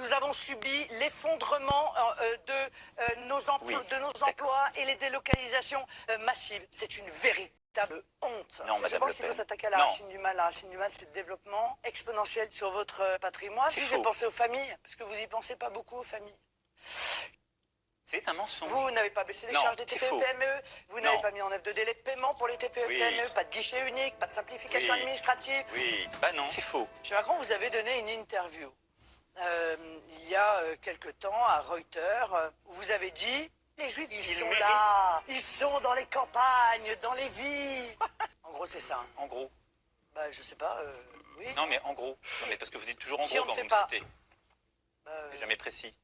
nous avons subi l'effondrement de nos emplois et les délocalisations massives. C'est une véritable honte. Non, Madame Je pense Le qu'il faut Pen. s'attaquer à la racine du mal. La racine du mal, c'est le développement exponentiel sur votre patrimoine. C'est Puis j'ai faux. pensé aux familles, parce que vous y pensez pas beaucoup aux familles. C'est un mensonge. Vous n'avez pas baissé les Non, charges des c'est TPE-PME, vous n'avez pas mis en œuvre de délai de paiement pour les TPE-PME, pas de guichet unique, pas de simplification administrative. Oui, bah non, c'est faux. Monsieur Macron, vous avez donné une interview il y a quelque temps à Reuters où vous avez dit les Juifs, ils sont là, ils sont dans les campagnes, dans les villes. En gros, c'est ça. Hein. En gros. Bah, je sais pas, oui. Non, mais en gros. Non, mais parce que vous dites toujours en Si gros on ne quand fait vous pas. me citez. Jamais précis.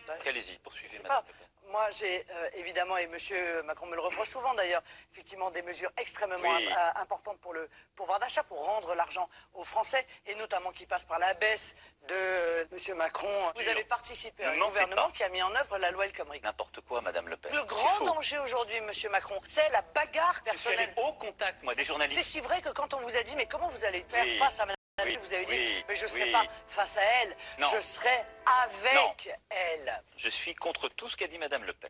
Donc, allez-y, poursuivez, Madame Le Pen. Moi, j'ai évidemment, et M. Macron me le reproche souvent d'ailleurs, effectivement des mesures extrêmement importantes pour le pouvoir d'achat, pour rendre l'argent aux Français, et notamment qui passe par la baisse de M. Macron. Vous avez participé à un gouvernement qui a mis en œuvre la loi El Khomri. N'importe quoi, Madame Le Pen. Le grand danger aujourd'hui, M. Macron, c'est la bagarre personnelle. Je suis allé au contact, moi, des journalistes. C'est si vrai que quand on vous a dit, mais comment vous allez faire face à Mme vous avez dit, mais je ne serai pas face à elle, je serai avec elle. Je suis contre tout ce qu'a dit Madame Le Pen.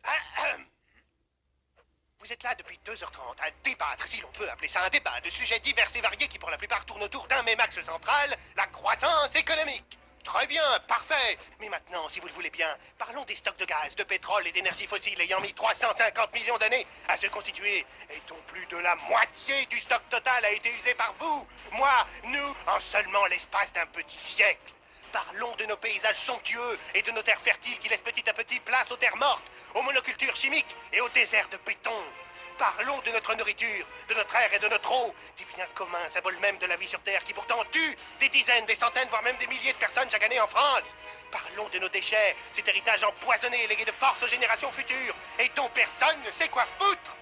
Vous êtes là depuis 2h30 à débattre, si l'on peut appeler ça un débat, de sujets divers et variés qui pour la plupart tournent autour d'un même axe central, la croissance économique. Très bien, parfait. Mais maintenant, si vous le voulez bien, parlons des stocks de gaz, de pétrole et d'énergie fossile ayant mis 350 millions d'années à se constituer et dont plus de la moitié du stock total a été usé par vous, moi, nous, en seulement l'espace d'un petit siècle. Parlons de nos paysages somptueux et de nos terres fertiles qui laissent petit à petit place aux terres mortes, aux monocultures chimiques et aux déserts de béton. Parlons de notre nourriture, de notre air et de notre eau, des biens communs, symboles même de la vie sur Terre qui pourtant tuent des dizaines, des centaines, voire même des milliers de personnes chaque année en France. Parlons de nos déchets, cet héritage empoisonné légué de force aux générations futures et dont personne ne sait quoi foutre.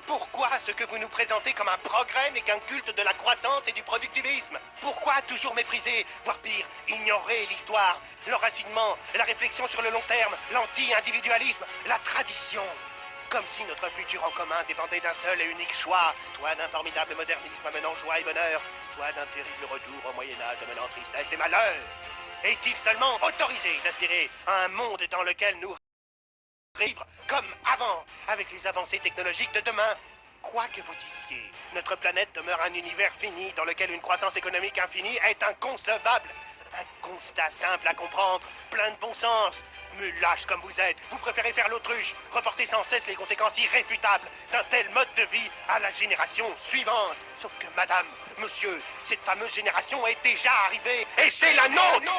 Pourquoi ce que vous nous présentez comme un progrès n'est qu'un culte de la croissance et du productivisme? Pourquoi toujours mépriser, voire pire, ignorer l'histoire, l'enracinement, la réflexion sur le long terme, l'anti-individualisme, la tradition? Comme si notre futur en commun dépendait d'un seul et unique choix, soit d'un formidable modernisme amenant joie et bonheur, soit d'un terrible retour au Moyen-Âge amenant tristesse et malheur. Est-il seulement autorisé d'aspirer à un monde dans lequel nous vivre comme avant, avec les avancées technologiques de demain? Quoi que vous disiez, notre planète demeure un univers fini dans lequel une croissance économique infinie est inconcevable. Un constat simple à comprendre, plein de bon sens. Mais lâche comme vous êtes, vous préférez faire l'autruche, reporter sans cesse les conséquences irréfutables d'un tel mode de vie à la génération suivante. Sauf que madame, monsieur, cette fameuse génération est déjà arrivée et c'est la nôtre!